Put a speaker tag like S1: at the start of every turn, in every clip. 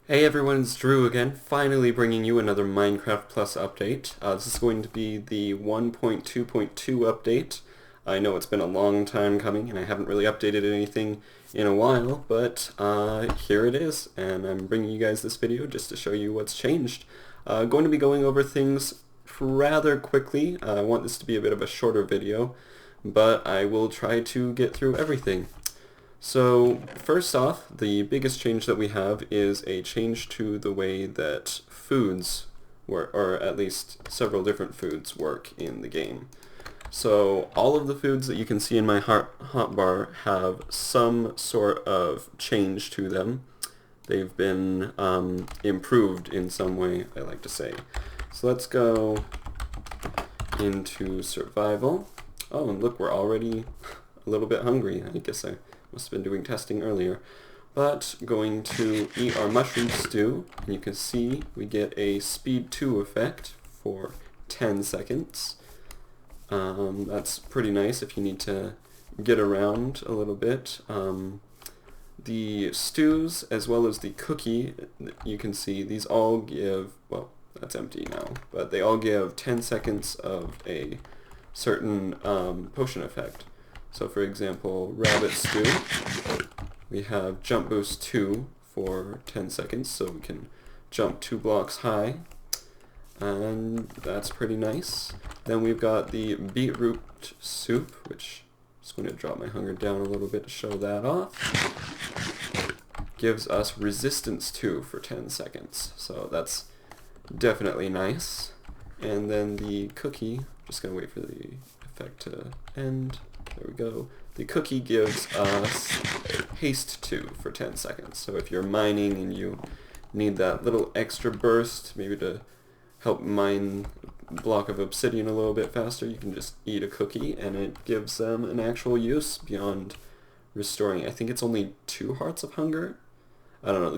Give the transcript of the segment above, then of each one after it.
S1: Hey everyone, it's Drew again, finally bringing you another Minecraft Plus update. This is going to be the 1.2.2 update. I know it's been a long time coming and I haven't really updated anything in a while, but here it is, and I'm bringing you guys this video just to show you what's changed. Going to be going over things rather quickly. I want this to be a bit of a shorter video, but I will try to get through everything. So first off, the biggest change that we have is a change to the way that foods work, or at least several different foods work in the game. So all of the foods that you can see in my hotbar have some sort of change to them. They've been improved in some way, I like to say. So let's go into survival. Oh, and look, we're already a little bit hungry. I guess I must have been doing testing earlier. But going to eat our mushroom stew, and you can see we get a speed 2 effect for 10 seconds. That's pretty nice if you need to get around a little bit. The stews as well as the cookie, you can see these all give, well, that's empty now, but they all give 10 seconds of a certain potion effect. So for example, rabbit stew, we have jump boost 2 for 10 seconds, so we can jump 2 blocks high, and that's pretty nice. Then we've got the beetroot soup, which I'm just going to drop my hunger down a little bit to show that off. Gives us resistance 2 for 10 seconds, so that's definitely nice. And then the cookie, just going to wait for the effect to end. There we go. The cookie gives us haste 2 for 10 seconds. So if you're mining and you need that little extra burst, maybe to help mine a block of obsidian a little bit faster, you can just eat a cookie and it gives them an actual use beyond restoring. I think it's only 2 hearts of hunger. I don't know. The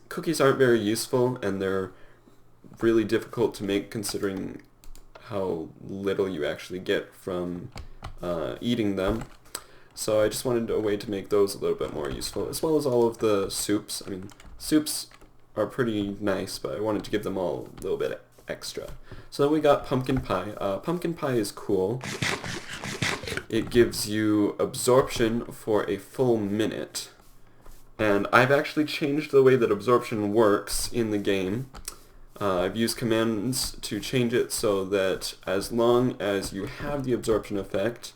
S1: cookies aren't very useful, and they're really difficult to make considering how little you actually get from eating them. So I just wanted a way to make those a little bit more useful, as well as all of the soups. I mean, soups are pretty nice, but I wanted to give them all a little bit extra. So then we got pumpkin pie. Pumpkin pie is cool. It gives you absorption for a full minute. And I've actually changed the way that absorption works in the game. I've used commands to change it so that as long as you have the absorption effect,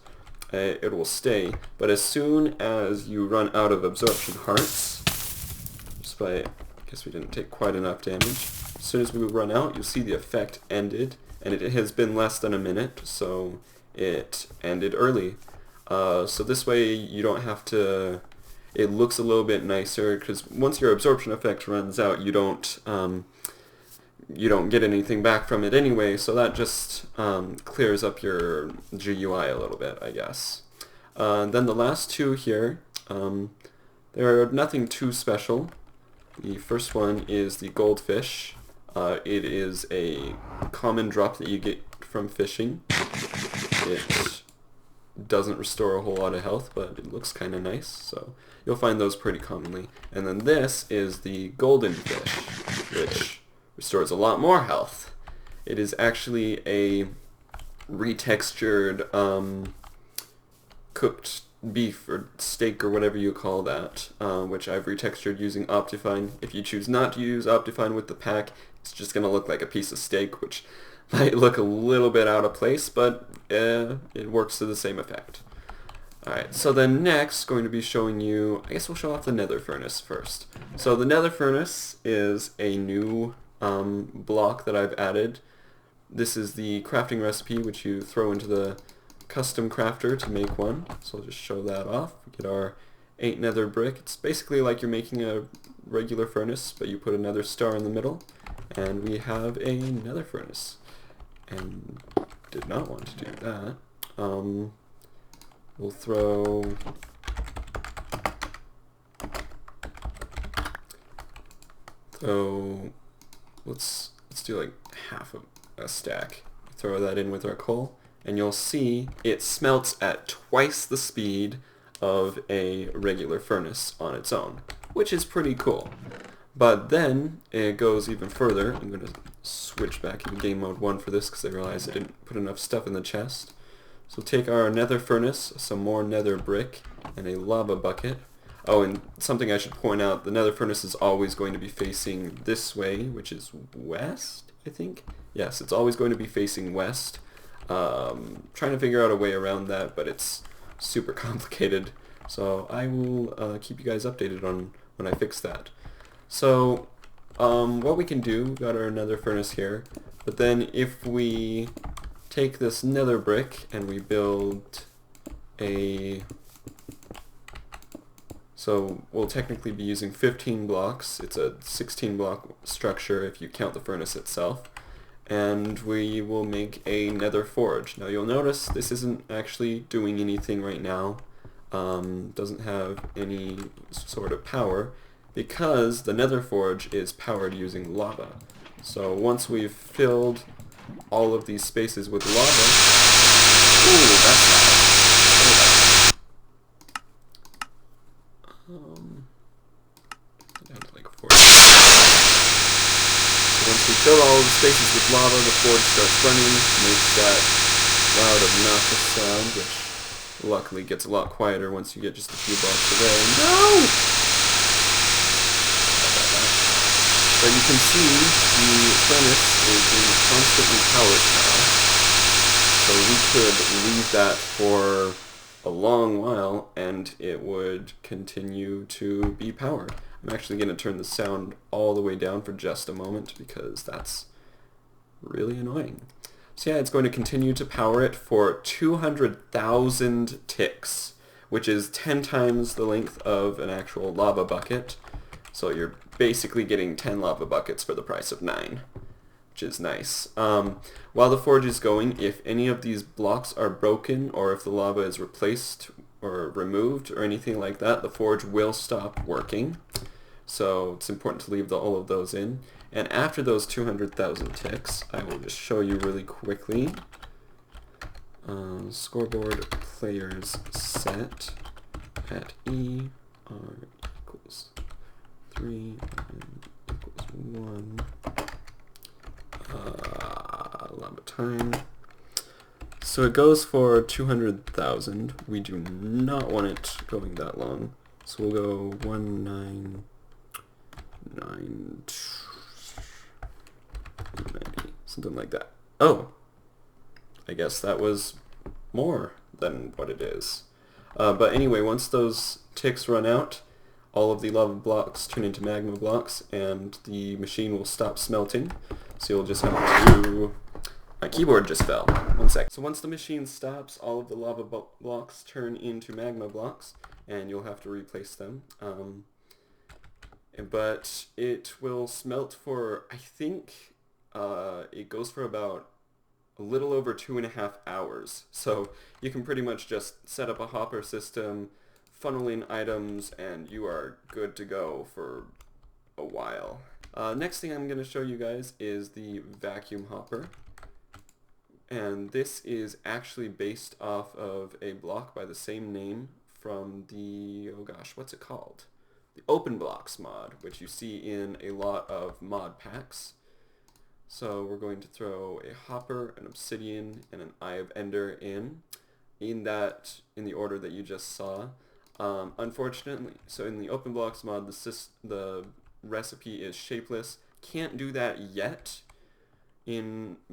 S1: it will stay. But as soon as you run out of absorption hearts, just by, I guess we didn't take quite enough damage, as soon as we run out, you'll see the effect ended, and it has been less than a minute, so it ended early. So this way you don't have to, it looks a little bit nicer, because once your absorption effect runs out, you don't get anything back from it anyway, so that just clears up your GUI a little bit, I guess. Then the last two here, they're nothing too special. The first one is the goldfish. It is a common drop that you get from fishing. It doesn't restore a whole lot of health, but it looks kind of nice, so you'll find those pretty commonly. And then this is the golden fish, which restores a lot more health. It is actually a retextured cooked beef or steak or whatever you call that, which I've retextured using Optifine. If you choose not to use Optifine with the pack, it's just going to look like a piece of steak, which might look a little bit out of place, but it works to the same effect. Alright, so then next, going to be showing you, I guess we'll show off the nether furnace first. So the nether furnace is a new block that I've added. This is the crafting recipe, which you throw into the custom crafter to make one. So I'll just show that off. We get our 8 nether brick. It's basically like you're making a regular furnace, but you put a nether star in the middle, and we have a nether furnace. And did not want to do that. We'll throw let's do like half of a stack. Throw that in with our coal, and you'll see it smelts at twice the speed of a regular furnace on its own, which is pretty cool. But then it goes even further. I'm going to switch back into game mode 1 for this because I realized I didn't put enough stuff in the chest. So take our nether furnace, some more nether brick, and a lava bucket. Oh, and something I should point out, the nether furnace is always going to be facing this way, which is west, I think? Yes, it's always going to be facing west. Trying to figure out a way around that, but it's super complicated. So I will keep you guys updated on when I fix that. So what we can do, we've got our nether furnace here, but then if we take this nether brick and we build a... So we'll technically be using 15 blocks. It's a 16 block structure if you count the furnace itself. And we will make a nether forge. Now you'll notice this isn't actually doing anything right now. Doesn't have any sort of power because the nether forge is powered using lava. So once we've filled all of these spaces with lava... Ooh, that's loud. Down to like 40. So once we fill all the spaces with lava, the forge starts running, makes that loud obnoxious sound, which luckily gets a lot quieter once you get just a few blocks away. No! But you can see the furnace is being constantly powered now. So we could leave that for a long while and it would continue to be powered. I'm actually going to turn the sound all the way down for just a moment because that's really annoying. So yeah, it's going to continue to power it for 200,000 ticks, which is 10 times the length of an actual lava bucket. So you're basically getting 10 lava buckets for the price of 9, which is nice. While the forge is going, if any of these blocks are broken or if the lava is replaced or removed or anything like that, the forge will stop working. So it's important to leave all of those in. And after those 200,000 ticks, I will just show you really quickly. Scoreboard players set at E R equals 3 and equals 1. Lava time. So it goes for 200,000. We do not want it going that long. So we'll go 19990, something like that. Oh, I guess that was more than what it is. But anyway, once those ticks run out, all of the lava blocks turn into magma blocks and the machine will stop smelting. So you'll just have to... My keyboard just fell. 1 sec. So once the machine stops, all of the lava blocks turn into magma blocks and you'll have to replace them. But it will smelt for, I think, it goes for about a little over 2.5 hours. So you can pretty much just set up a hopper system, funnel in items, and you are good to go for a while. Next thing I'm going to show you guys is the vacuum hopper. And this is actually based off of a block by the same name from the, oh gosh, what's it called? The Open Blocks mod, which you see in a lot of mod packs. So we're going to throw a hopper, an obsidian, and an eye of ender in the order that you just saw. Unfortunately, so in the Open Blocks mod, the recipe is shapeless. Can't do that yet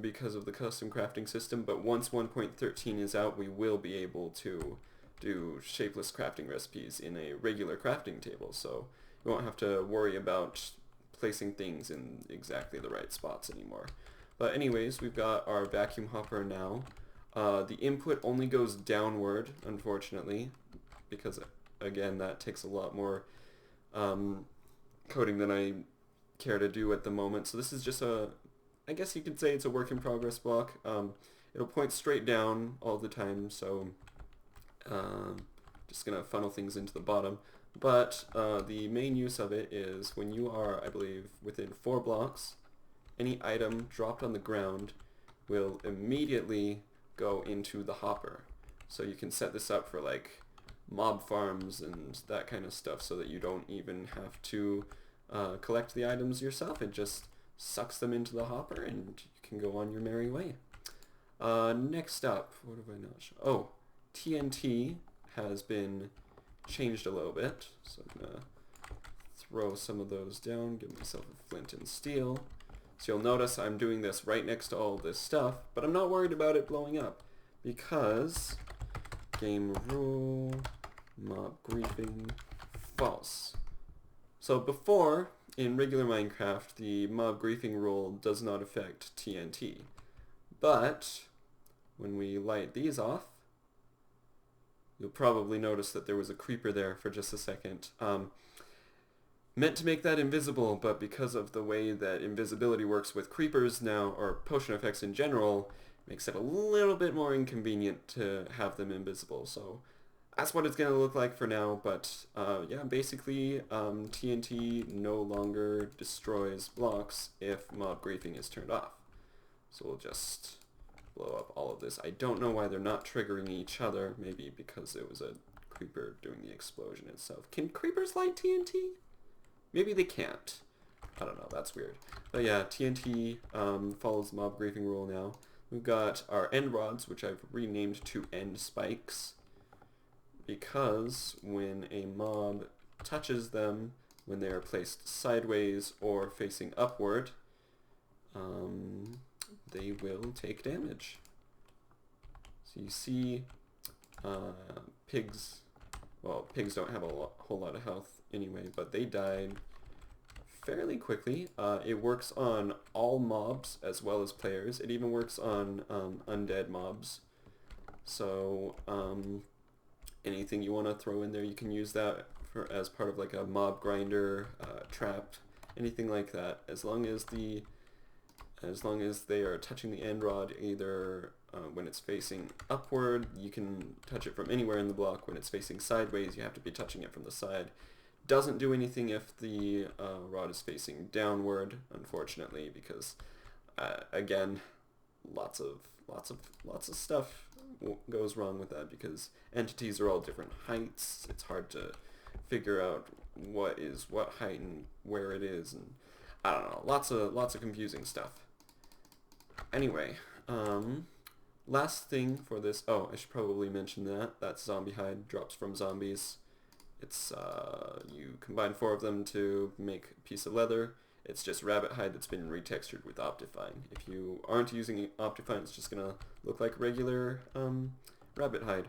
S1: because of the custom crafting system, but once 1.13 is out, we will be able to do shapeless crafting recipes in a regular crafting table, so you won't have to worry about placing things in exactly the right spots anymore. But anyways, we've got our vacuum hopper now. The input only goes downward, unfortunately, because again, that takes a lot more coding than I care to do at the moment. So this is just I guess you could say it's a work in progress block. It'll point straight down all the time, so just gonna funnel things into the bottom. But the main use of it is when you are, I believe, within 4 blocks, any item dropped on the ground will immediately go into the hopper. So you can set this up for like mob farms and that kind of stuff so that you don't even have to collect the items yourself. It just sucks them into the hopper and you can go on your merry way. Next up, what have I not shown? Oh, TNT has been changed a little bit, so I'm going to throw some of those down, give myself a flint and steel. So you'll notice I'm doing this right next to all this stuff, but I'm not worried about it blowing up because game rule, mob griefing, false. So before, in regular Minecraft, the mob griefing rule does not affect TNT. But when we light these off, you'll probably notice that there was a creeper there for just a second. Meant to make that invisible, but because of the way that invisibility works with creepers now, or potion effects in general, makes it a little bit more inconvenient to have them invisible. So that's what it's going to look like for now, but yeah, basically TNT no longer destroys blocks if mob griefing is turned off. So we'll just blow up all of this. I don't know why they're not triggering each other, maybe because it was a creeper doing the explosion itself. Can creepers light TNT? Maybe they can't. I don't know, that's weird. But yeah, TNT follows the mob griefing rule now. We've got our end rods, which I've renamed to end spikes, because when a mob touches them, when they are placed sideways or facing upward, they will take damage. So you see pigs, well, pigs don't have a whole lot of health anyway, but they died fairly quickly. It works on all mobs as well as players. It even works on undead mobs. So anything you want to throw in there, you can use that for as part of like a mob grinder, trap, anything like that. As long as they are touching the end rod, either when it's facing upward, you can touch it from anywhere in the block. When it's facing sideways, you have to be touching it from the side. Doesn't do anything if the rod is facing downward, unfortunately, because again, lots of stuff goes wrong with that because entities are all different heights. It's hard to figure out what is what height and where it is, and I don't know, lots of confusing stuff. Anyway, last thing for this, oh, I should probably mention that zombie hide drops from zombies. It's you combine 4 of them to make a piece of leather. It's just rabbit hide that's been retextured with Optifine. If you aren't using Optifine, it's just gonna look like regular rabbit hide.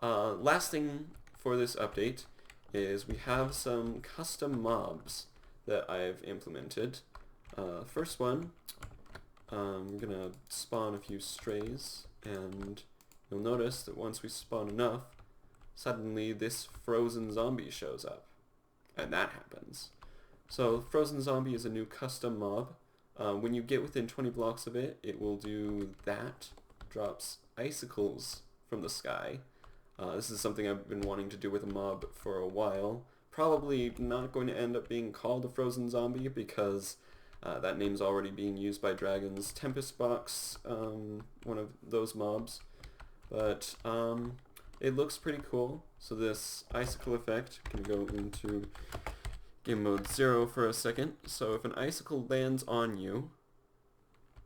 S1: Last thing for this update is we have some custom mobs that I've implemented. First one, I'm gonna spawn a few strays, and you'll notice that once we spawn enough, suddenly this frozen zombie shows up, and that happens. So frozen zombie is a new custom mob. When you get within 20 blocks of it, it will do that, drops icicles from the sky. This is something I've been wanting to do with a mob for a while. Probably not going to end up being called a frozen zombie because that name's already being used by Dragon's Tempest Box, one of those mobs. But it looks pretty cool. So this icicle effect, can go into game mode 0 for a second. So if an icicle lands on you,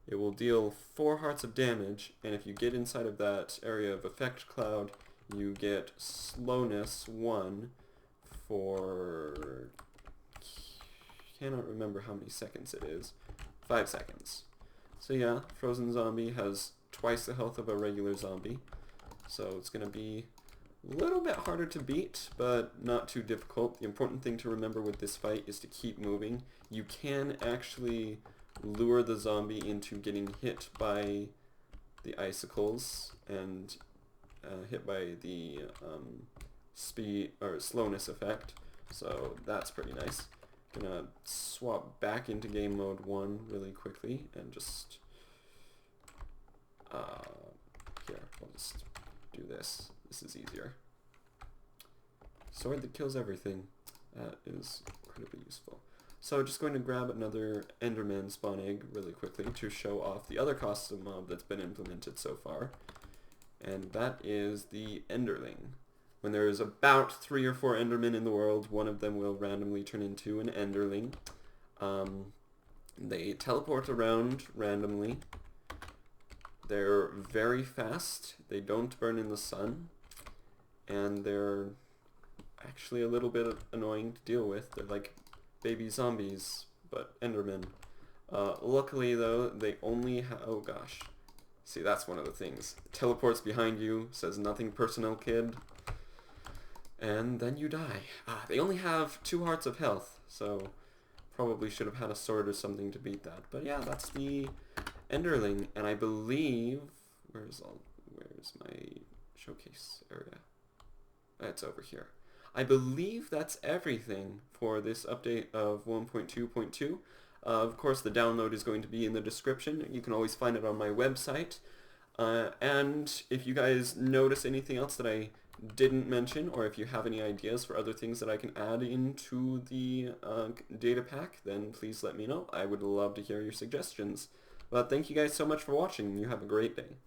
S1: it will deal 4 hearts of damage, and if you get inside of that area of effect cloud, you get slowness 1 for, cannot remember how many seconds it is, 5 seconds. So yeah, frozen zombie has twice the health of a regular zombie, so it's going to be a little bit harder to beat, but not too difficult. The important thing to remember with this fight is to keep moving. You can actually lure the zombie into getting hit by the icicles and hit by the speed or slowness effect, so that's pretty nice. Gonna swap back into game mode 1 really quickly and just here, I'll just do this. This is easier. Sword that kills everything. That is incredibly useful. So just going to grab another Enderman spawn egg really quickly to show off the other custom mob that's been implemented so far. And that is the Enderling. when there's about 3 or 4 Endermen in the world, one of them will randomly turn into an Enderling. They teleport around randomly. They're very fast. They don't burn in the sun. And they're actually a little bit annoying to deal with. They're like baby zombies, but Endermen. Luckily though, they only have... Oh gosh. See, that's one of the things. Teleports behind you, says nothing personal, kid. And then you die. They only have 2 hearts of health, so probably should have had a sword or something to beat that. But yeah, that's the Enderling, and I believe... Where's my showcase area? It's over here. I believe that's everything for this update of 1.2.2. Of course, the download is going to be in the description. You can always find it on my website. And if you guys notice anything else that I didn't mention, or if you have any ideas for other things that I can add into the data pack, then please let me know. I would love to hear your suggestions. But thank you guys so much for watching. You have a great day.